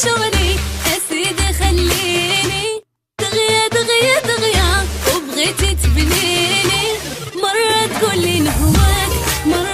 شغلي يا سيدي خليني دغيا دغيا دغيا وبغيتي تبنيني مرة تقولي نهواك مرة